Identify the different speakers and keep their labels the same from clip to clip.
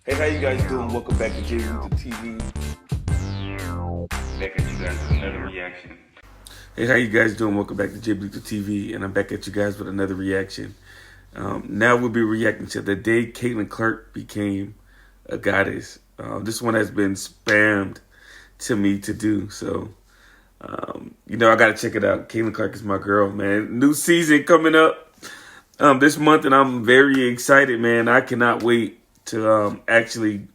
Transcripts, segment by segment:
Speaker 1: Hey, how you guys doing? Welcome back to J Luther TV. Back at you guys with another reaction. Hey, how you guys doing? Welcome back to J Luther TV, and I'm back at you guys with another reaction. Now we'll be reacting to the day Caitlin Clark became a goddess. This one has been spammed to me to do, so I gotta check it out. Caitlin Clark is my girl, man. New season coming up this month, and I'm very excited, man. I cannot wait to actually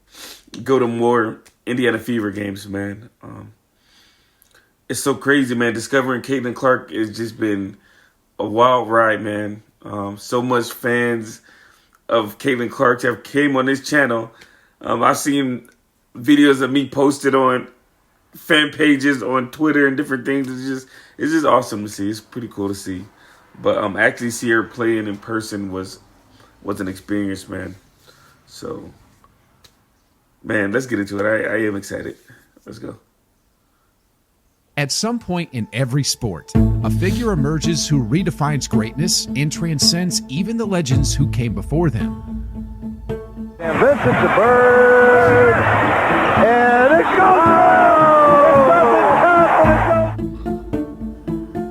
Speaker 1: go to more Indiana Fever games, man. It's so crazy, man. Discovering Caitlin Clark has just been a wild ride, man. So much fans of Caitlin Clark have came on this channel. I've seen videos of me posted on fan pages on Twitter and different things. It's just awesome to see. It's pretty cool to see. But actually see her playing in person was an experience, man. So, man, let's get into it. I am excited. Let's go.
Speaker 2: At some point in every sport, a figure emerges who redefines greatness and transcends even the legends who came before them.
Speaker 3: And this is the bird, and it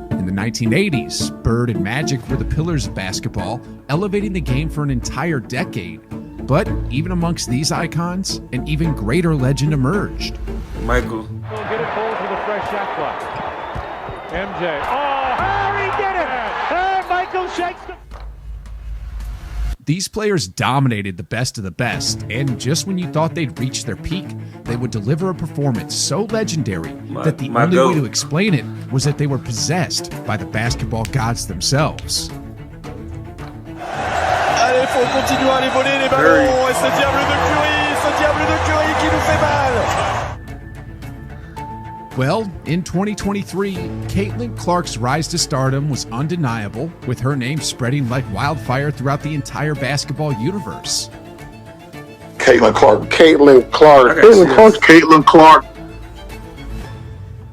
Speaker 3: goes!
Speaker 2: In the 1980s, Bird and Magic were the pillars of basketball, elevating the game for an entire decade. But even amongst these icons, an even greater legend emerged.
Speaker 1: Michael.
Speaker 3: We'll get it forward to the fresh shot clock. MJ. Oh, he did it! Hey, Michael shakes the...
Speaker 2: These players dominated the best of the best, and just when you thought they'd reached their peak, they would deliver a performance so legendary that the only way to explain it was that they were possessed by the basketball gods themselves.
Speaker 4: Allez, faut continuer à aller voler les ballons. Et ce diable de Curry qui nous fait mal.
Speaker 2: Well, in 2023, Caitlin Clark's rise to stardom was undeniable, with her name spreading like wildfire throughout the entire basketball universe.
Speaker 5: Caitlin Clark.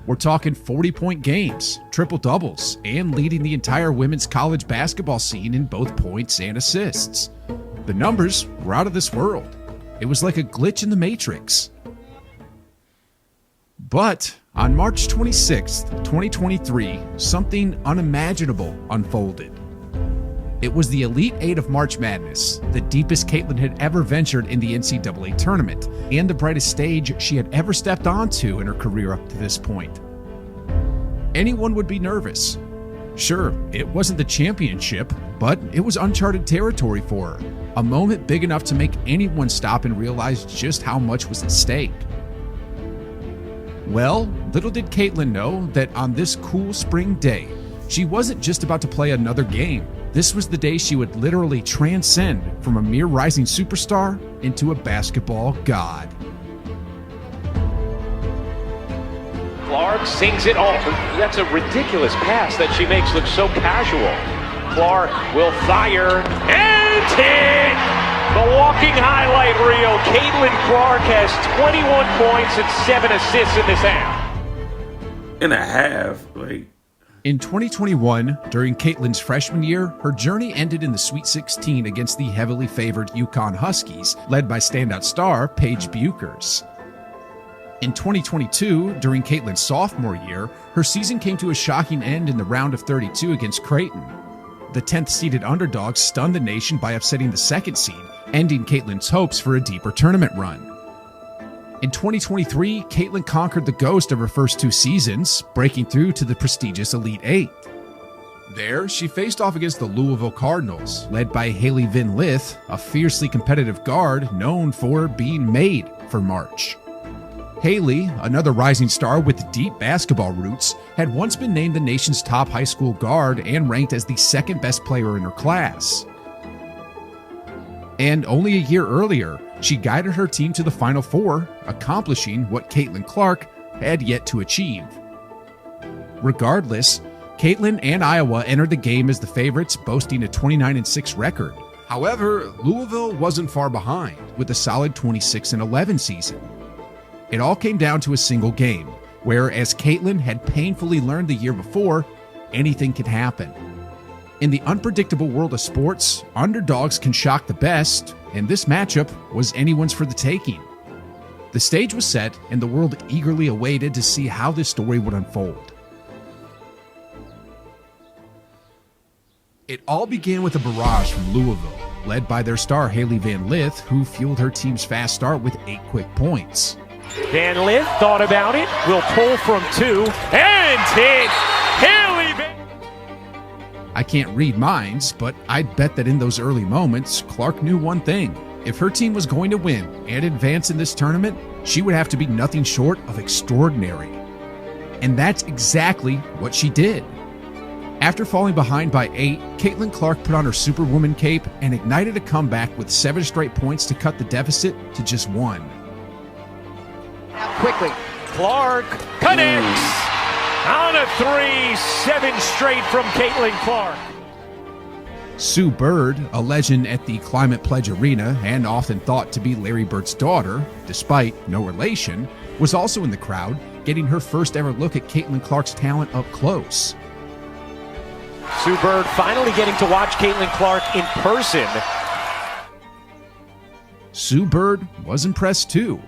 Speaker 2: We're talking 40-point games, triple-doubles, and leading the entire women's college basketball scene in both points and assists. The numbers were out of this world. It was like a glitch in the Matrix. But on March 26th, 2023, something unimaginable unfolded. It was the Elite Eight of March Madness, the deepest Caitlin had ever ventured in the NCAA tournament, and the brightest stage she had ever stepped onto in her career up to this point. Anyone would be nervous. Sure, it wasn't the championship, but it was uncharted territory for her, a moment big enough to make anyone stop and realize just how much was at stake. Well, little did Caitlin know that on this cool spring day, she wasn't just about to play another game. This was the day she would literally transcend from a mere rising superstar into a basketball god.
Speaker 6: Clark sings it all. That's a ridiculous pass that she makes look so casual. Clark will fire and hit! The walking highlight reel. Caitlin Clark has 21 points and 7 assists in this half.
Speaker 1: And a half, like...
Speaker 2: In 2021, during Caitlin's freshman year, her journey ended in the Sweet 16 against the heavily favored UConn Huskies, led by standout star Paige Bueckers. In 2022, during Caitlin's sophomore year, her season came to a shocking end in the round of 32 against Creighton. The 10th-seeded underdogs stunned the nation by upsetting the second seed, ending Caitlin's hopes for a deeper tournament run. In 2023, Caitlin conquered the ghost of her first two seasons, breaking through to the prestigious Elite Eight. There, she faced off against the Louisville Cardinals, led by Haley Van Lith, a fiercely competitive guard known for being made for March. Haley, another rising star with deep basketball roots, had once been named the nation's top high school guard and ranked as the second best player in her class. And only a year earlier, she guided her team to the Final Four, accomplishing what Caitlin Clark had yet to achieve. Regardless, Caitlin and Iowa entered the game as the favorites, boasting a 29-6 record. However, Louisville wasn't far behind, with a solid 26-11 season. It all came down to a single game, where, as Caitlin had painfully learned the year before, anything could happen. In the unpredictable world of sports, underdogs can shock the best, and this matchup was anyone's for the taking. The stage was set, and the world eagerly awaited to see how this story would unfold. It all began with a barrage from Louisville, led by their star Hailey Van Lith, who fueled her team's fast start with 8 quick points.
Speaker 6: Van Lith thought about it, will pull from 2, and hit Hailey Van.
Speaker 2: I can't read minds, but I'd bet that in those early moments, Clark knew one thing. If her team was going to win and advance in this tournament, she would have to be nothing short of extraordinary. And that's exactly what she did. After falling behind by 8, Caitlin Clark put on her Superwoman cape and ignited a comeback with 7 straight points to cut the deficit to just 1.
Speaker 7: Now quickly,
Speaker 6: Clark connects on a 3, 7 straight from Caitlin Clark.
Speaker 2: Sue Bird, a legend at the Climate Pledge Arena and often thought to be Larry Bird's daughter, despite no relation, was also in the crowd, getting her first ever look at Caitlin Clark's talent up close.
Speaker 6: Sue Bird finally getting to watch Caitlin Clark in person.
Speaker 2: Sue Bird was impressed too.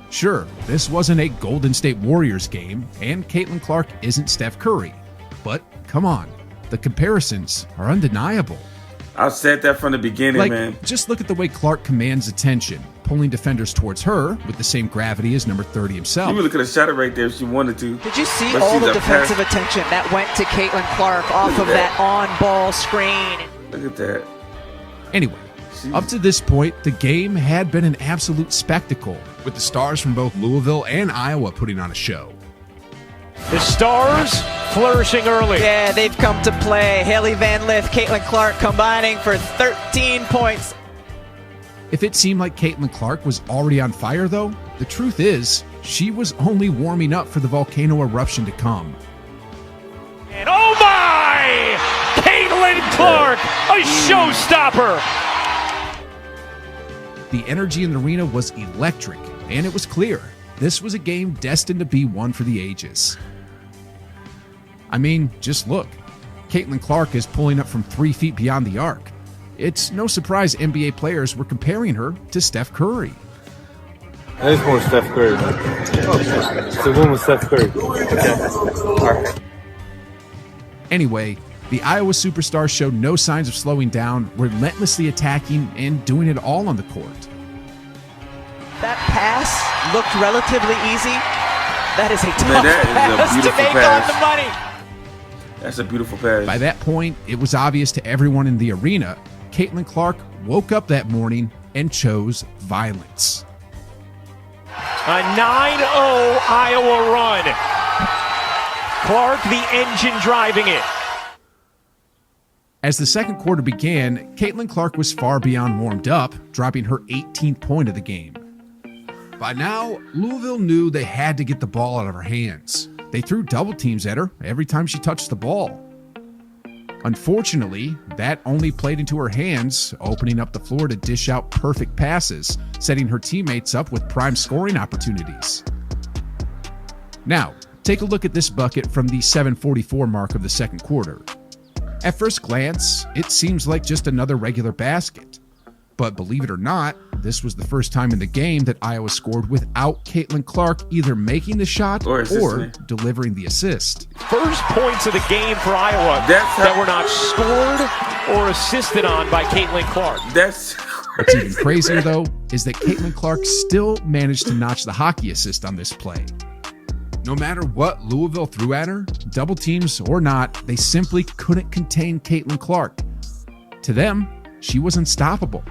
Speaker 2: Sure, this wasn't a Golden State Warriors game, and Caitlin Clark isn't Steph Curry. But come on, the comparisons are undeniable.
Speaker 1: I said that from the beginning, man.
Speaker 2: Just look at the way Clark commands attention, pulling defenders towards her with the same gravity as number 30 himself.
Speaker 1: She really could have shot it right there if she wanted to.
Speaker 7: did you see all the defensive attention that went to Caitlin Clark off of that on-ball screen?
Speaker 1: Look at that.
Speaker 2: Anyway, up to this point, the game had been an absolute spectacle, with the stars from both Louisville and Iowa putting on a show.
Speaker 6: The Stars flourishing early.
Speaker 7: Yeah, they've come to play. Hailey Van Lith, Caitlin Clark combining for 13 points.
Speaker 2: If it seemed like Caitlin Clark was already on fire, though, the truth is, she was only warming up for the volcano eruption to come.
Speaker 6: And oh my! Caitlin Clark, a showstopper!
Speaker 2: The energy in the arena was electric, and it was clear this was a game destined to be one for the ages. I mean, just look. Caitlin Clark is pulling up from 3 feet beyond the arc. It's no surprise NBA players were comparing her to Steph Curry.
Speaker 8: I just want Steph Curry, man. It's a woman with Steph Curry. Okay. All right.
Speaker 2: Anyway, the Iowa superstar showed no signs of slowing down, relentlessly attacking and doing it all on the court.
Speaker 7: That pass looked relatively easy. That is a tough pass to make
Speaker 1: pass.
Speaker 7: on the money.
Speaker 1: That's a beautiful pass.
Speaker 2: By that point, it was obvious to everyone in the arena, Caitlin Clark woke up that morning and chose violence.
Speaker 6: A 9-0 Iowa run. Clark, the engine driving it.
Speaker 2: As the second quarter began, Caitlin Clark was far beyond warmed up, dropping her 18th point of the game. By now, Louisville knew they had to get the ball out of her hands. They threw double teams at her every time she touched the ball. Unfortunately, that only played into her hands, opening up the floor to dish out perfect passes, setting her teammates up with prime scoring opportunities. Now, take a look at this bucket from the 7:44 mark of the second quarter. At first glance, it seems like just another regular basket. But believe it or not, this was the first time in the game that Iowa scored without Caitlin Clark either making the shot or delivering the assist.
Speaker 6: First points of the game for Iowa that were not scored or assisted on by Caitlin Clark.
Speaker 2: What's even crazier, though, is that Caitlin Clark still managed to notch the hockey assist on this play. No matter what Louisville threw at her, double teams or not, they simply couldn't contain Caitlin Clark. To them, she was unstoppable.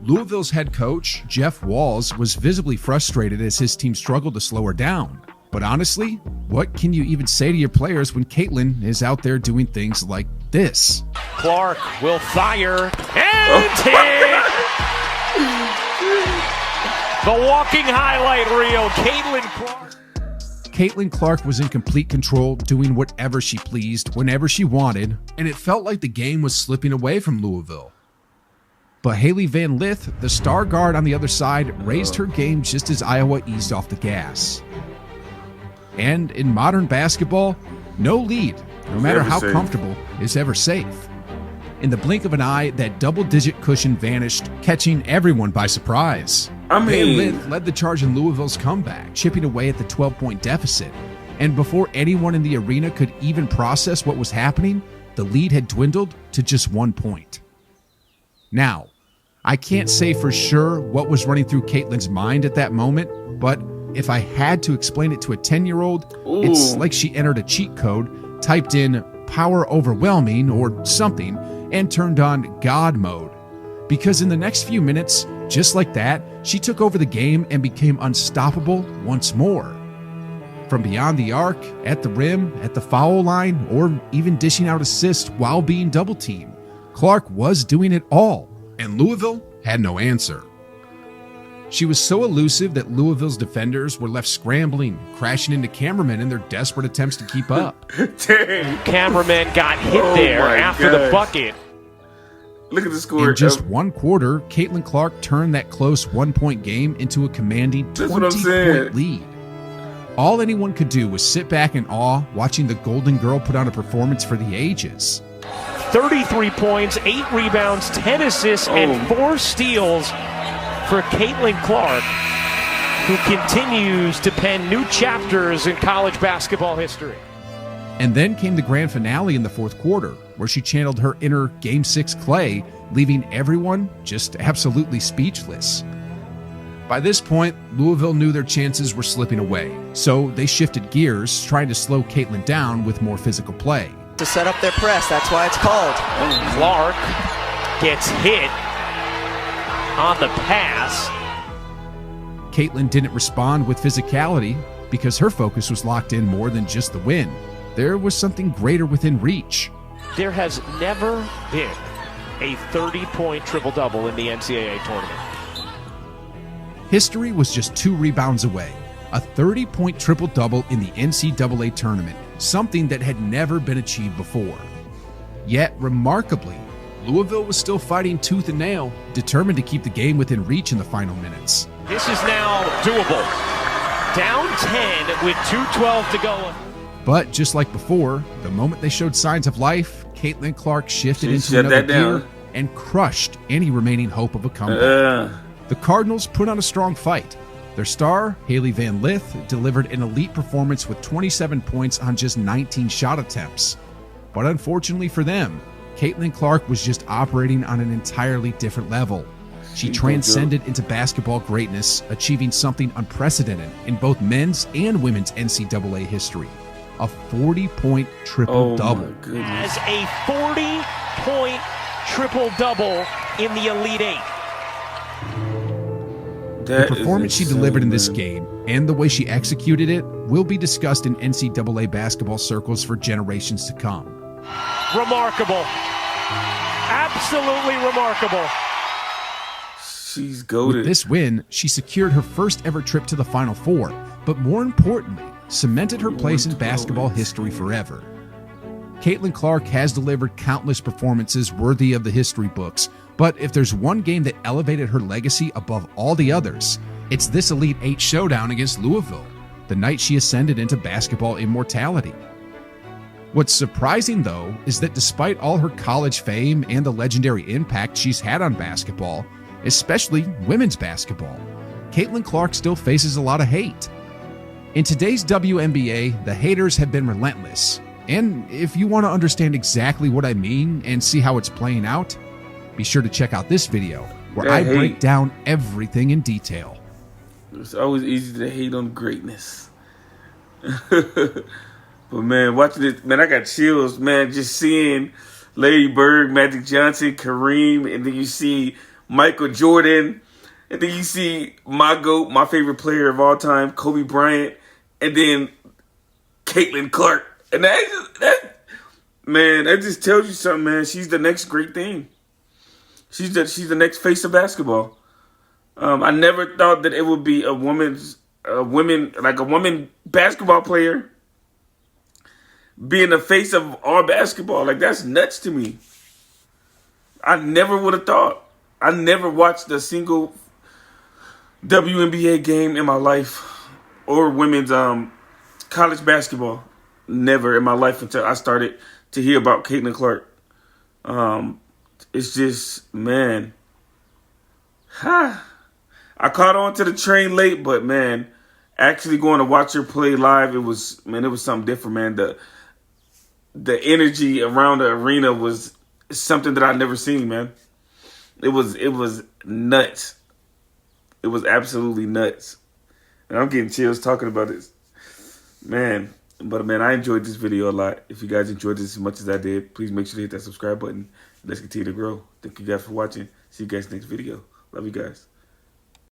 Speaker 2: Louisville's head coach, Jeff Walz, was visibly frustrated as his team struggled to slow her down. But honestly, what can you even say to your players when Caitlin is out there doing things like this?
Speaker 6: Clark will fire and hit! The walking highlight reel, Caitlin Clark.
Speaker 2: Caitlin Clark was in complete control, doing whatever she pleased, whenever she wanted, and it felt like the game was slipping away from Louisville. But Hailey Van Lith, the star guard on the other side, raised her game just as Iowa eased off the gas. And in modern basketball, no lead, no matter how comfortable, is ever safe. In the blink of an eye, that double-digit cushion vanished, catching everyone by surprise. Van led the charge in Louisville's comeback, chipping away at the 12-point deficit. And before anyone in the arena could even process what was happening, the lead had dwindled to just 1 point. Now, I can't say for sure what was running through Caitlin's mind at that moment, but if I had to explain it to a 10-year-old, it's like she entered a cheat code, typed in power overwhelming or something, and turned on God mode. Because in the next few minutes, just like that, she took over the game and became unstoppable once more. From beyond the arc, at the rim, at the foul line, or even dishing out assists while being double-teamed, Clark was doing it all, and Louisville had no answer. She was so elusive that Louisville's defenders were left scrambling, crashing into cameramen in their desperate attempts to keep up.
Speaker 6: Dang. Cameraman got hit there after the bucket.
Speaker 1: Look at the score.
Speaker 2: In just one quarter, Caitlin Clark turned that close 1-point game into a commanding 20-point lead. All anyone could do was sit back in awe watching the Golden Girl put on a performance for the ages.
Speaker 6: 33 points, 8 rebounds, 10 assists, and 4 steals for Caitlin Clark, who continues to pen new chapters in college basketball history.
Speaker 2: And then came the grand finale in the fourth quarter, where she channeled her inner Game 6 Clay, leaving everyone just absolutely speechless. By this point, Louisville knew their chances were slipping away, so they shifted gears, trying to slow Caitlin down with more physical play.
Speaker 7: To set up their press, that's why it's called.
Speaker 6: Clark gets hit on the pass.
Speaker 2: Caitlin didn't respond with physicality because her focus was locked in more than just the win. There was something greater within reach.
Speaker 6: There has never been a 30-point triple-double in the NCAA tournament.
Speaker 2: History was just 2 rebounds away. A 30-point triple-double in the NCAA tournament, something that had never been achieved before. Yet, remarkably, Louisville was still fighting tooth and nail, determined to keep the game within reach in the final minutes.
Speaker 6: This is now doable. Down 10 with 2:12 to go.
Speaker 2: But just like before, the moment they showed signs of life, Caitlin Clark shifted into another gear and crushed any remaining hope of a comeback. The Cardinals put on a strong fight. Their star, Haley Van Lith, delivered an elite performance with 27 points on just 19 shot attempts. But unfortunately for them, Caitlin Clark was just operating on an entirely different level. She transcended into basketball greatness, achieving something unprecedented in both men's and women's NCAA history. A 40-point triple-double.
Speaker 6: As a 40-point triple-double in the Elite Eight.
Speaker 2: The performance she delivered in this game and the way she executed it will be discussed in NCAA basketball circles for generations to come.
Speaker 6: Remarkable. Absolutely remarkable.
Speaker 1: She's goated.
Speaker 2: With this win, she secured her first ever trip to the Final Four, but more importantly, cemented her place in basketball history forever. Caitlin Clark has delivered countless performances worthy of the history books, but if there's one game that elevated her legacy above all the others, it's this Elite Eight showdown against Louisville, the night she ascended into basketball immortality. What's surprising, though, is that despite all her college fame and the legendary impact she's had on basketball, especially women's basketball, Caitlin Clark still faces a lot of hate. In today's WNBA, the haters have been relentless. And if you want to understand exactly what I mean and see how it's playing out, be sure to check out this video where I break down everything in detail.
Speaker 1: It's always easy to hate on greatness. But man, watching it, man, I got chills, man, just seeing Larry Bird, Magic Johnson, Kareem, and then you see Michael Jordan, and then you see my GOAT, my favorite player of all time, Kobe Bryant, and then Caitlin Clark. And that just tells you something, man. She's the next great thing. She's the next face of basketball. I never thought that it would be a woman basketball player being the face of all basketball. Like, that's nuts to me. I never would have thought. I never watched a single WNBA game in my life or women's college basketball. Never in my life until I started to hear about Caitlin Clark. it's just, man. I caught on to the train late, but man, actually going to watch her play live, it was something different, man. The energy around the arena was something that I'd never seen, man. It was nuts. It was absolutely nuts. And I'm getting chills talking about this. Man, but man, I enjoyed this video a lot. If you guys enjoyed this as much as I did, please make sure to hit that subscribe button. Let's continue to grow. Thank you guys for watching. See you guys next video. Love you guys.